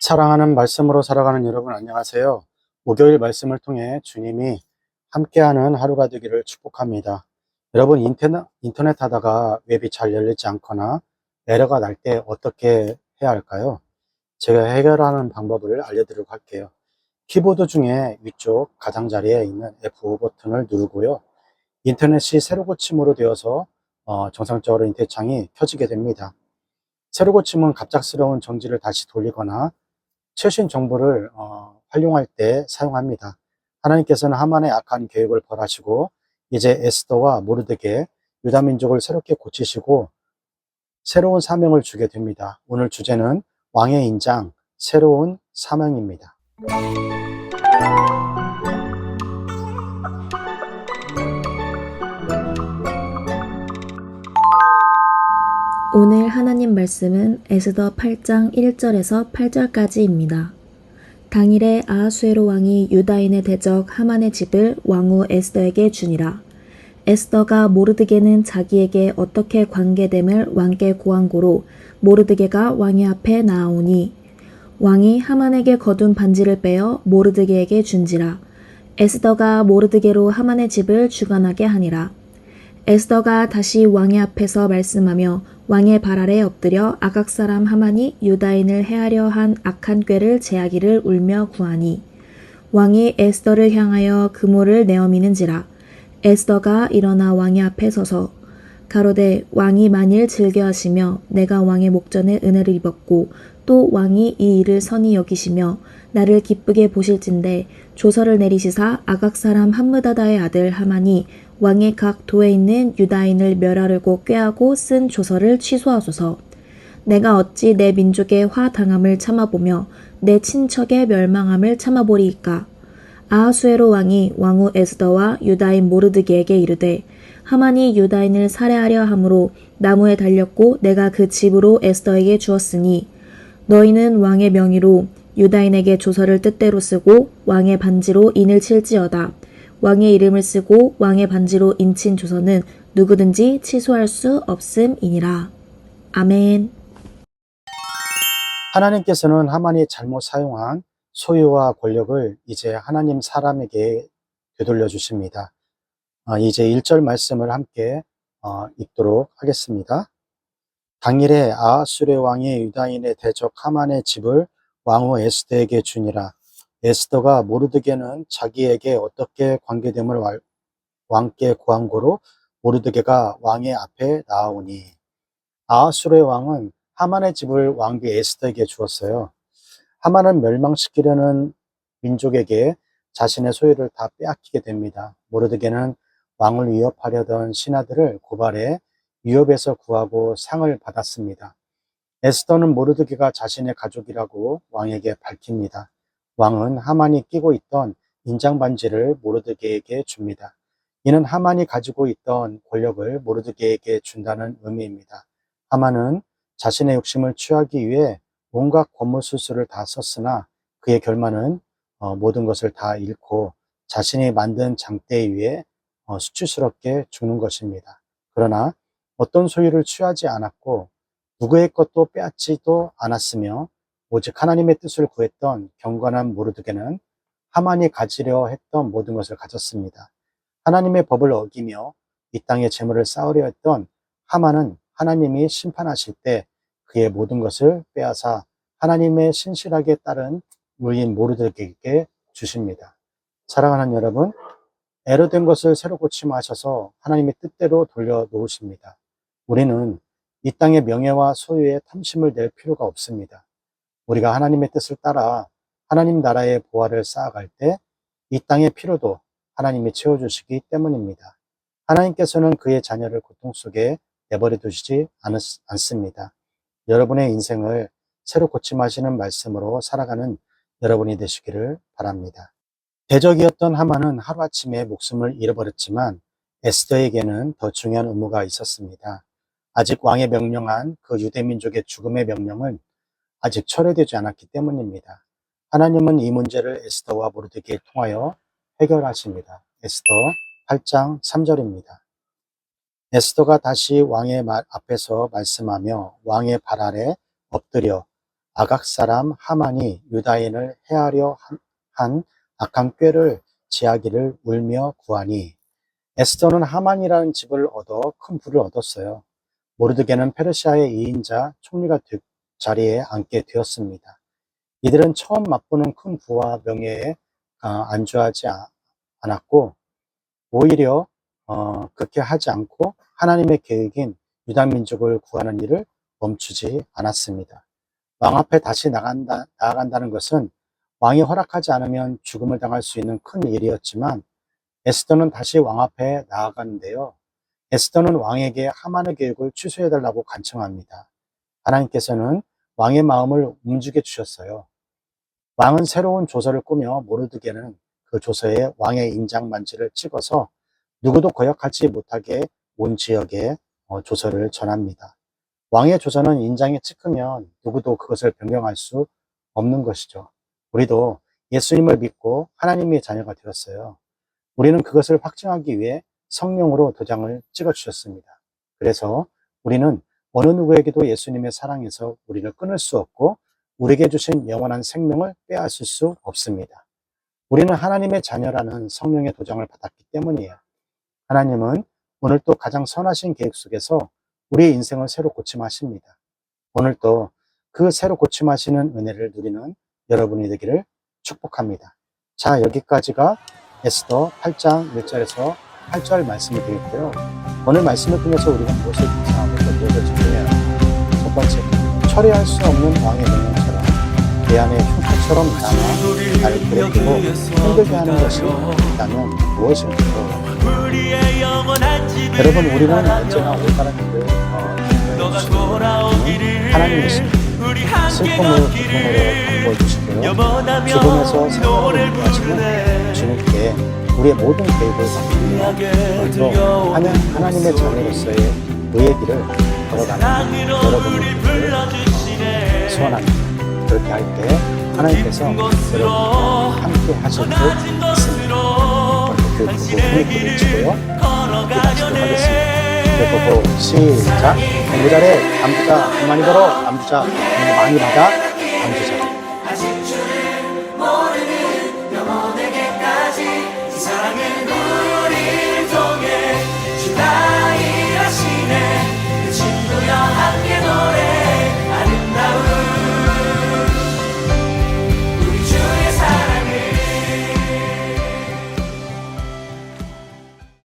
사랑하는 말씀으로 살아가는 여러분 안녕하세요. 목요일 말씀을 통해 주님이 함께하는 하루가 되기를 축복합니다. 여러분 인터넷 하다가 웹이 잘 열리지 않거나 에러가 날 때 어떻게 해야 할까요? 제가 해결하는 방법을 알려드리도록 할게요. 키보드 중에 위쪽 가장자리에 있는 F5 버튼을 누르고요. 인터넷이 새로 고침으로 되어서 정상적으로 인터넷 창이 켜지게 됩니다. 새로 고침은 갑작스러운 정지를 다시 돌리거나 최신 정보를 활용할 때 사용합니다. 하나님께서는 하만의 악한 계획을 벌하시고 이제 에스더와 모르드게 유다민족을 새롭게 고치시고 새로운 사명을 주게 됩니다. 오늘 주제는 왕의 인장, 새로운 사명입니다. 오늘 하나님 말씀은 에스더 8장 1절에서 8절까지입니다. 당일에 아하수에로 왕이 유다인의 대적 하만의 집을 왕후 에스더에게 주니라. 에스더가 모르드게는 자기에게 어떻게 관계됨을 왕께 고한고로 모르드게가 왕의 앞에 나아오니 왕이 하만에게 거둔 반지를 빼어 모르드게에게 준지라. 에스더가 모르드게로 하만의 집을 주관하게 하니라. 에스더가 다시 왕의 앞에서 말씀하며 왕의 발 아래 엎드려 아각 사람 하만이 유다인을 해하려 한 악한 꾀를 제하기를 울며 구하니 왕이 에스더를 향하여 그물을 내어미는지라. 에스더가 일어나 왕의 앞에 서서 가로되 왕이 만일 즐겨하시며 내가 왕의 목전에 은혜를 입었고 또 왕이 이 일을 선히 여기시며 나를 기쁘게 보실진대 조서를 내리시사 아각 사람 함므다다의 아들 하만이 왕의 각 도에 있는 유다인을 멸하려고 꾀하고 쓴 조서를 취소하소서. 내가 어찌 내 민족의 화당함을 참아보며 내 친척의 멸망함을 참아보리이까. 아하수에로 왕이 왕후 에스더와 유다인 모르드게에게 이르되 하만이 유다인을 살해하려 함으로 나무에 달렸고 내가 그 집으로 에스더에게 주었으니 너희는 왕의 명의로 유다인에게 조서를 뜻대로 쓰고 왕의 반지로 인을 칠지어다. 왕의 이름을 쓰고 왕의 반지로 인친 조서는 누구든지 취소할 수 없음이니라. 아멘. 하나님께서는 하만이 잘못 사용한 소유와 권력을 이제 하나님 사람에게 되돌려 주십니다. 이제 1절 말씀을 함께 읽도록 하겠습니다. 당일에 아하수레 왕이 유다인의 대적 하만의 집을 왕후 에스더에게 주니라. 에스더가 모르드게는 자기에게 어떻게 관계됨을 왕께 구한고로 모르드게가 왕의 앞에 나아오니 아하수레 왕은 하만의 집을 왕비 에스더에게 주었어요. 하만은 멸망시키려는 민족에게 자신의 소유를 다 빼앗기게 됩니다. 모르드게는 왕을 위협하려던 신하들을 고발해 위협에서 구하고 상을 받았습니다. 에스더는 모르드게가 자신의 가족이라고 왕에게 밝힙니다. 왕은 하만이 끼고 있던 인장 반지를 모르드게에게 줍니다. 이는 하만이 가지고 있던 권력을 모르드게에게 준다는 의미입니다. 하만은 자신의 욕심을 취하기 위해 온갖 권모술수를 다 썼으나 그의 결말은 모든 것을 다 잃고 자신이 만든 장대 위에 수치스럽게 죽는 것입니다. 그러나 어떤 소유를 취하지 않았고 누구의 것도 빼앗지도 않았으며 오직 하나님의 뜻을 구했던 경건한 모르드게는 하만이 가지려 했던 모든 것을 가졌습니다. 하나님의 법을 어기며 이 땅에 재물을 쌓으려 했던 하만은 하나님이 심판하실 때 그의 모든 것을 빼앗아 하나님의 신실하게 따른 의인 모르드게에게 주십니다. 사랑하는 여러분, 애로된 것을 새로 고침하셔서 하나님의 뜻대로 돌려놓으십니다. 우리는 이 땅의 명예와 소유에 탐심을 낼 필요가 없습니다. 우리가 하나님의 뜻을 따라 하나님 나라의 보화를 쌓아갈 때 이 땅의 필요도 하나님이 채워주시기 때문입니다. 하나님께서는 그의 자녀를 고통 속에 내버려 두시지 않습니다. 여러분의 인생을 새로 고침하시는 말씀으로 살아가는 여러분이 되시기를 바랍니다. 대적이었던 하만은 하루아침에 목숨을 잃어버렸지만 에스더에게는 더 중요한 의무가 있었습니다. 아직 왕의 명령한 그 유대민족의 죽음의 명령은 아직 철회되지 않았기 때문입니다. 하나님은 이 문제를 에스더와 모르드게를 통하여 해결하십니다. 에스더 8장 3절입니다. 에스더가 다시 왕의 말 앞에서 말씀하며 왕의 발 아래 엎드려 아각 사람 하만이 유다인을 해하려 한 악한 꾀를 지하기를 울며 구하니 에스더는 하만이라는 집을 얻어 큰 부를 얻었어요. 모르드게는 페르시아의 2인자 총리가 자리에 앉게 되었습니다. 이들은 처음 맛보는 큰 부와 명예에 안주하지 않았고 오히려 그렇게 하지 않고 하나님의 계획인 유다 민족을 구하는 일을 멈추지 않았습니다. 왕 앞에 다시 나아간다는 것은 왕이 허락하지 않으면 죽음을 당할 수 있는 큰 일이었지만 에스더는 다시 왕 앞에 나아가는데요. 에스더는 왕에게 하만의 계획을 취소해달라고 간청합니다. 하나님께서는 왕의 마음을 움직여 주셨어요. 왕은 새로운 조서를 꾸며 모르드게는 그 조서에 왕의 인장 반지를 찍어서 누구도 거역하지 못하게 온 지역에 조서를 전합니다. 왕의 조서는 인장에 찍히면 누구도 그것을 변경할 수 없는 것이죠. 우리도 예수님을 믿고 하나님의 자녀가 되었어요. 우리는 그것을 확증하기 위해 성령으로 도장을 찍어주셨습니다. 그래서 우리는 어느 누구에게도 예수님의 사랑에서 우리를 끊을 수 없고 우리에게 주신 영원한 생명을 빼앗을 수 없습니다. 우리는 하나님의 자녀라는 성령의 도장을 받았기 때문이에요. 하나님은 오늘 또 가장 선하신 계획 속에서 우리의 인생을 새로 고침하십니다. 오늘 또 그 새로 고침하시는 은혜를 누리는 여러분이 되기를 축복합니다. 자, 여기까지가 에스더 8장 1절에서 8절 말씀이 되겠고요. 오늘 말씀을 통해서 우리가 무엇을 묵상하고 또 무엇을 정리해야 합니까? 첫 번째, 처리할 수 없는 왕의 명령처럼 내 안에 흉터처럼 남아 나를 괴롭히고 힘들게 하는 것이 있다면 무엇일까요? 여러분, 우리는 언제나 올바른 일을 하나님이십니다. 슬픔을 기쁨으로 바꿔 주시고요. 죽음에서 생명을 인도하시는 주님께 우리의 모든 계획을 맡깁니다. 오늘도 하나님의 자녀로서의 의의 길을 걸어가는 여러분을 소원합니다. 그렇게 할 때 하나님께서 여러분과 함께 하실 듯 있습니다. 오늘 교육부고 훈육부를 외치고요. 함께 마치도록 하겠습니다. 교육부고 시작. 공부 잘해. 남부자 돈 많이 벌어. 남부자 돈 많이 받아.